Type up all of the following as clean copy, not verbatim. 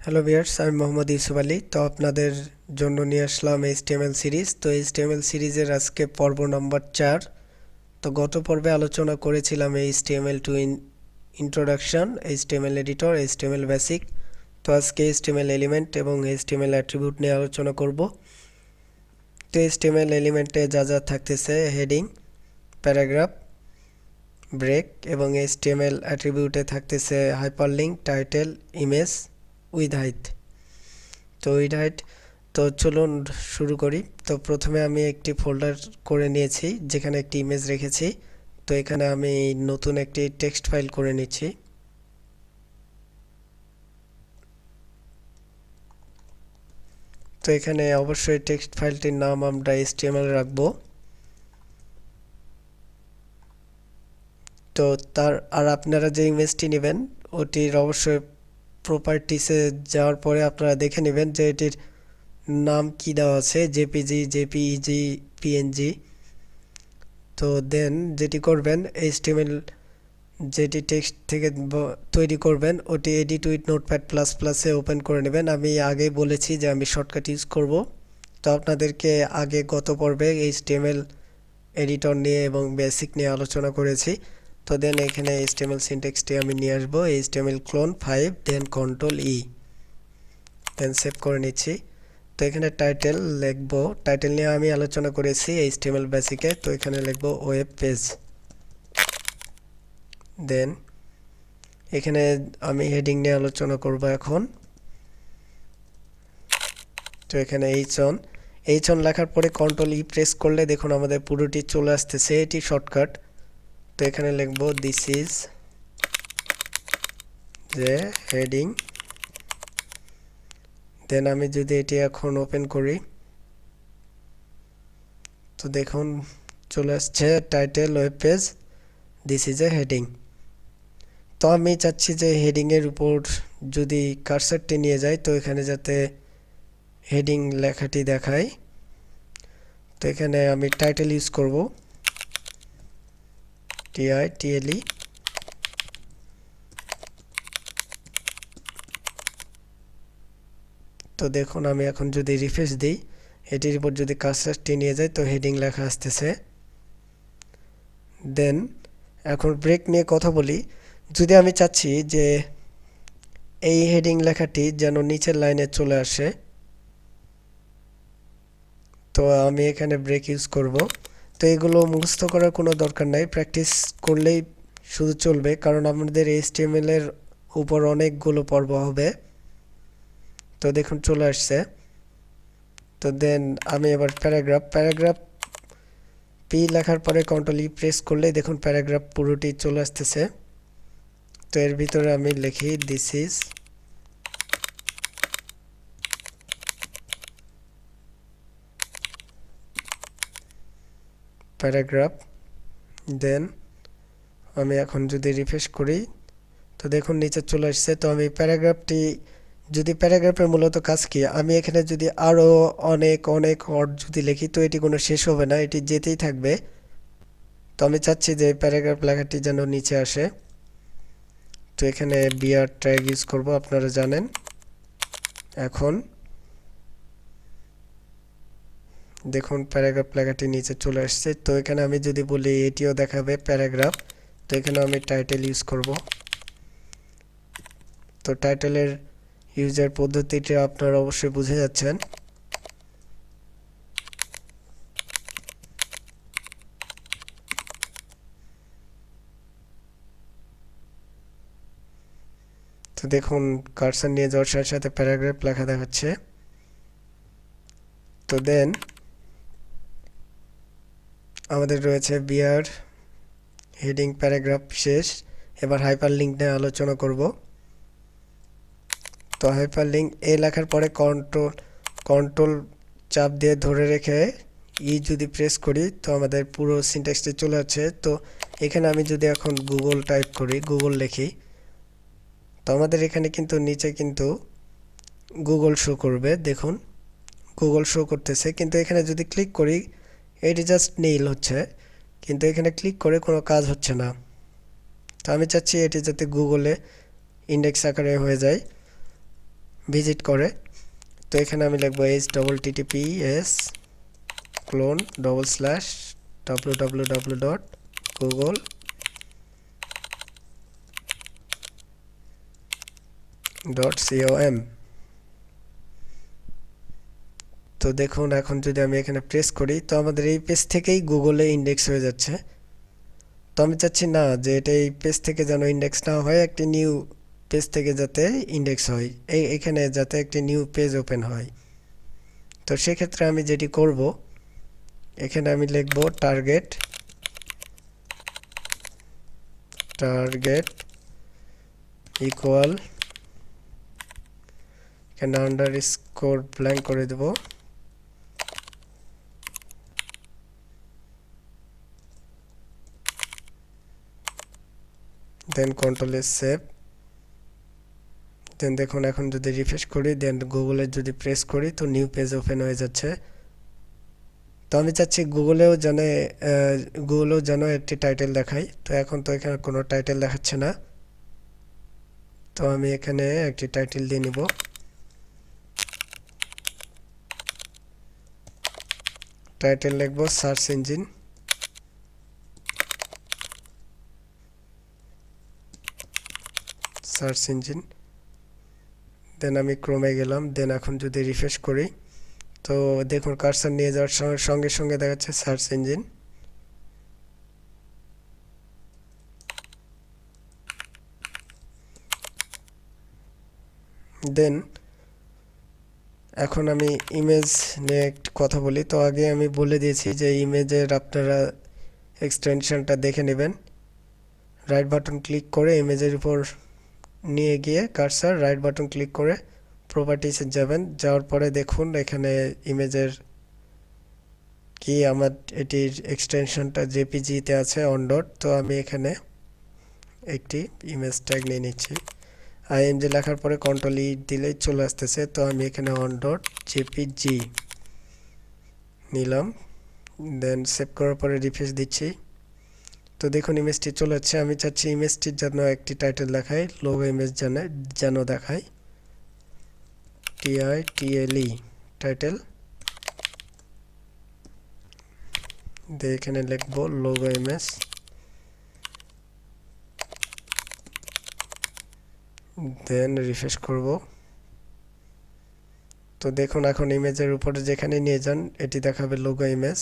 Hello viewers, আমি মোহাম্মদ ইউসুফ আলী। তো আপনাদের জন্য নিয়ে আসলাম এইচটিএমএল সিরিজ। তো এইচটিএমএল সিরিজের আজকে পর্ব নম্বর 4। তো গত পর্বে আলোচনা করেছিলাম HTML to introduction, HTML editor, HTML basic. তো আজকে এইচটিএমএল এলিমেন্ট এবং এইচটিএমএল অ্যাট্রিবিউট নিয়ে আলোচনা করব। তো এইচটিএমএল এলিমেন্টে যা যা থাকতেছে: হেডিং, প্যারাগ্রাফ, ব্রেক, এবং এইচটিএমএল অ্যাট্রিবিউটে থাকতেছে hyperlink, title, image with height. তো উইথ হাইট। তো চলুন শুরু করি। তো প্রথমে আমি একটি ফোল্ডার করে নিয়েছি যেখানে একটি ইমেজ রেখেছি। তো এখানে আমি নতুন একটি টেক্সট ফাইল করে নিচ্ছি। তো এখানে অবশ্যই টেক্সট ফাইলটির নাম আমরা এইচটিএমএল রাখবো। তো আপনারা যে ইমেজটি নেবেন ওটির অবশ্যই প্রপার্টিসে যাওয়ার পরে আপনারা দেখে নেবেন যে এটির নাম কি দেওয়া আছে: জেপিজি, জেপিইজি, পিএনজি। তো দেন যেটি করবেন, এইচটিএমএল যেটি টেক্সট থেকে তৈরি করবেন ওটি এডিট উইথ নোটপ্যাড প্লাস প্লাসে ওপেন করে নেবেন। আমি আগেই বলেছি যে আমি শর্টকাট ইউজ করব। তো আপনাদেরকে আগে গত পর্বে এইচটিএমএল এডিটর নিয়ে এবং বেসিক নিয়ে আলোচনা করেছি। তো দেন এখানে এইচটিএমএল সিনট্যাক্সটি আমি নিয়ে আসবো: এইচটিএমএল ক্লোন 5, দেন কন্ট্রোল ই, দেন সেভ করে নিচ্ছি। তো এখানে টাইটেল লিখবো, টাইটেল নিয়ে আমি আলোচনা করেছি এইচটিএমএল বেসিকে। তো এখানে লিখবো ওয়েব পেজ। দেন এখানে আমি হেডিং নিয়ে আলোচনা করব এখন। তো এখানে এইচ অন লেখার পরে কন্ট্রোল ই প্রেস করলে দেখুন আমাদের পুরোটি চলে আসতেছে, এটি শর্টকাট। তো এখানে লিখবো দিস ইজ যে হেডিং। দেন আমি যদি এটি এখন ওপেন করি তো দেখুন চলে আসছে title, web page, this is a heading. তো আমি চাচ্ছি যে হেডিংয়ের উপর যদি কার্সারটি নিয়ে যাই তো এখানে যাতে হেডিং লেখাটি দেখায়। তো এখানে আমি টাইটেল ইউজ করব, TITLE। তো দেখুন আমি এখন যদি রিফ্রেশ দিই, এটির উপর যদি কার্সারটি নিয়ে যাই তো হেডিং লেখা আসতেছে। দেন এখন ব্রেক নিয়ে কথা বলি। যদি আমি চাচ্ছি যে এই হেডিং লেখাটি যেন নিচের লাইনে চলে আসে তো আমি এখানে ব্রেক ইউজ করব। তো এগুলো মুখস্থ করার কোনো দরকার নাই, প্র্যাকটিস করলেই শুধু চলবে, কারণ আমাদের এইচটিএমএল এর উপর অনেকগুলো পর্ব হবে। তো দেখুন চলে আসছে। তো দেন আমি এবার প্যারাগ্রাফ পি লেখার পরে কন্ট্রোল ই প্রেস করলে দেখুন প্যারাগ্রাফ পুরোটি চলে আসতেছে। তো এর ভিতরে আমি লিখি দিস ইজ প্যারাগ্রাফ। দেন আমি এখন যদি রিফ্রেশ করি তো দেখুন নিচে চলে আসছে। তো আমি প্যারাগ্রাফের মূলত কাজ কি, আমি এখানে যদি আরও অনেক অনেক ওয়ার্ড যদি লিখি তো এটি কোনো শেষ হবে না, এটি যেতেই থাকবে। তো আমি চাচ্ছি যে প্যারাগ্রাফ লেখাটি যেন নিচে আসে। তো এখানে বিআর ট্যাগ ইউজ করব, আপনারা জানেন। এখন দেখুন প্যারাগ্রাফ লেখাটি নিচে চলে আসছে। তো এখানে আমি যদি বলি এটিও দেখাবে প্যারাগ্রাফ, তো এখানে আমি টাইটেল ইউজ করব। তো টাইটেলের ইউজার পদ্ধতিটা আপনারা অবশ্যই বুঝে যাচ্ছেন। তো দেখুন কার্সর নিয়ে যাওয়ার সাথে সাথে প্যারাগ্রাফ লেখা দেখাচ্ছে। তো দেন আমাদের রয়েছে বিআর, হেডিং, প্যারাগ্রাফ শেষ। এবার হাইপারলিঙ্ক নিয়ে আলোচনা করব। তো হাইপারলিঙ্ক এ লেখার পরে কন্ট্রোল চাপ দিয়ে ধরে রেখে ই যদি প্রেস করি তো আমাদের পুরো সিনট্যাক্সটি চলে আসছে। তো এখানে আমি যদি এখন গুগল টাইপ করি, গুগল লিখি, তো আমাদের এখানে কিন্তু নিচে কিন্তু গুগল শো করবে। দেখুন গুগল শো করতেছে, কিন্তু এখানে যদি ক্লিক করি এটি জাস্ট নীল হচ্ছে, কিন্তু এখানে ক্লিক করে কোনো কাজ হচ্ছে না। তো আমি চাচ্ছি এটি যাতে গুগলে ইন্ডেক্স আকারে হয়ে যায়। ভিজিট করে। তো এখানে আমি লিখবো https clone www.google.com। তো দেখুন এখন যদি আমি এখানে প্রেস করি তো আমাদের এই পেজ থেকেই গুগলে ইন্ডেক্স হয়ে যাচ্ছে। তো আমি চাচ্ছি না যে এটা এই পেজ থেকে যেন ইন্ডেক্স না হয়, একটি নিউ পেজ থেকে যাতে ইন্ডেক্স হয়, এখানে যাতে একটি নিউ পেজ ওপেন হয়। তো সেক্ষেত্রে আমি যেটি করব, এখানে আমি লিখব টার্গেট ইকুয়াল, এখানে আন্ডারস্কোর ব্ল্যাঙ্ক করে দেব, দেন কন্ট্রোল এস সেভ। দেন দেখুন এখন যদি রিফ্রেশ করি, দেন গুগলে যদি প্রেস করি তো নিউ পেজ ওপেন হয়ে যাচ্ছে। তো আমি চাচ্ছি গুগলেও যেন একটি টাইটেল দেখাই। তো এখন তো এখানে কোনো টাইটেল দেখাচ্ছে না, তো আমি এখানে একটি টাইটেল দিয়ে নিব। টাইটেল লিখব সার্চ ইঞ্জিন, দেন আমি ক্রোমে গেলাম। দেন এখন যদি রিফ্রেশ করি তো দেখুন কার্সার নিয়ে যাওয়ার সঙ্গে সঙ্গে দেখাচ্ছে সার্চ ইঞ্জিন। দেন এখন আমি ইমেজ নিয়ে একটু কথা বলি। তো আগে আমি বলে দিয়েছি যে ইমেজের আপনারা এক্সটেনশনটা দেখে নেবেন। রাইট বাটন ক্লিক করে ইমেজের উপর নিয়ে গিয়ে কার্সার রাইট বাটন ক্লিক করে প্রপার্টিসে যাবেন। যাওয়ার পরে দেখুন এখানে ইমেজের কি আমার এটির এক্সটেনশনটা জেপিজিতে আছে অন ডট। তো আমি এখানে একটি ইমেজ ট্যাগ নিয়ে নিচ্ছি। আইএমজি লেখার পরে কন্ট্রোল ই দিলেই চলে আসতেছে। তো আমি এখানে অন ডট জেপিজি নিলাম, দেন সেভ করার পরে রিফ্রেশ দিচ্ছি। তো দেখুন ইমেজটি চলে যাচ্ছে। আমি চাচ্ছি ইমেজটির জন্য একটি টাইটেল দেখাই, লোগো ইমেজ যেন দেখায়, TITLE টাইটেল দিয়ে এখানে লিখব লোগো ইমেজ। দেন রিফ্রেশ করব। তো দেখুন এখন ইমেজের উপরে যেখানে নিয়ে যান এটি দেখাবে লোগো ইমেজ।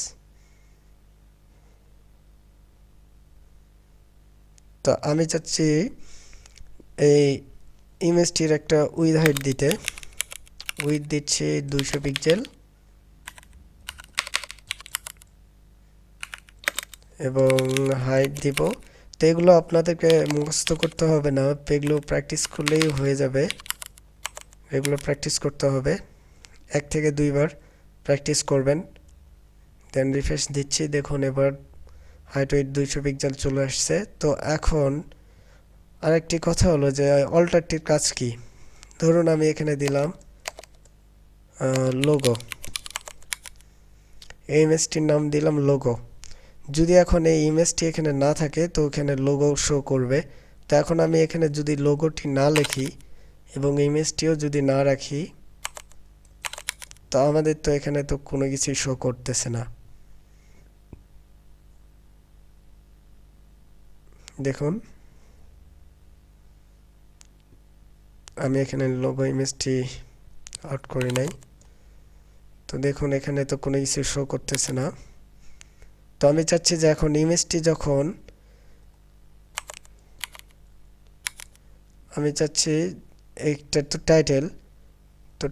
তো আমি চাচ্ছি এই ইমেজটির একটা উইথ হাইট দিতে, উইথ দিচ্ছি 200 পিক্সেল এবং হাইট দিব। তো এগুলো আপনাদেরকে মুখস্থ করতে হবে না, এগুলো প্র্যাকটিস করলেই হয়ে যাবে। এগুলো প্র্যাকটিস করতে হবে, 1 থেকে 2 বার প্র্যাকটিস করবেন। দেন রিফ্রেশ দিচ্ছি, দেখুন এবার হাইট উইথ 200 পিক্সেল চলে আসছে। তো এখন আরেকটি কথা হলো যে অল্টারটির কাজ কি। ধরুন আমি এখানে দিলাম লোগো, এই ইমেজটির নাম দিলাম লোগো। যদি এখন এই ইমেজটি এখানে না থাকে তো এখানে লোগো শো করবে। তো এখন আমি এখানে যদি লোগোটি না লিখি এবং ইমেজটিও যদি না রাখি তো আমাদের তো এখানে তো কোনো কিছুই শো করতেছে না। দেখুন আমি এখানে লোগো ইমেজটি আউট করি নাই, তো দেখুন এখানে তো কোনো কিছু শো করতেছে না। তো আমি চাচ্ছি যে এখন ইমেজটি যখন আমি চাচ্ছি এইটা তো টাইটেল, তো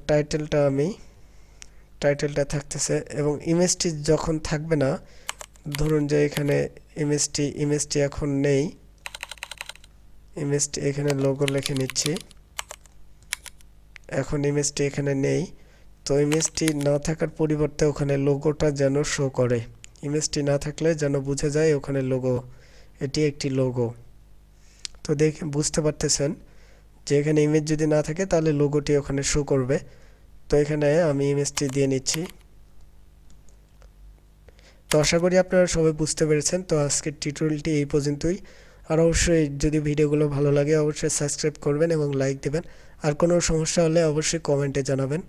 টাইটেলটা থাকতেছে এবং ইমেজটি যখন থাকবে না, ধরুন যে এখানে ইমেজটি এখন নেই, ইমেজটি এখানে লোগো লিখে নিচ্ছি, এখন ইমেজটি এখানে নেই। তো ইমেজটি না থাকার পরিবর্তে ওখানে লোগোটা যেন শো করে, ইমেজটি না থাকলে যেন বুঝে যায় ওখানে লোগো, এটি একটি লোগো। তো দেখে বুঝতে পারতেছেন যে এখানে ইমেজ যদি না থাকে তাহলে লোগোটি ওখানে শো করবে। তো এখানে আমি ইমেজটি দিয়ে নিচ্ছি। তো আশা করি আপনারা সবাই বুঝতে পেরেছেন। তো আজকের টিউটোরিয়ালটি এই পর্যন্তই। আর অবশ্যই যদি ভিডিওগুলো ভালো লাগে অবশ্যই সাবস্ক্রাইব করবেন এবং লাইক দেবেন। আর কোনো সমস্যা হলে অবশ্যই কমেন্টে জানাবেন।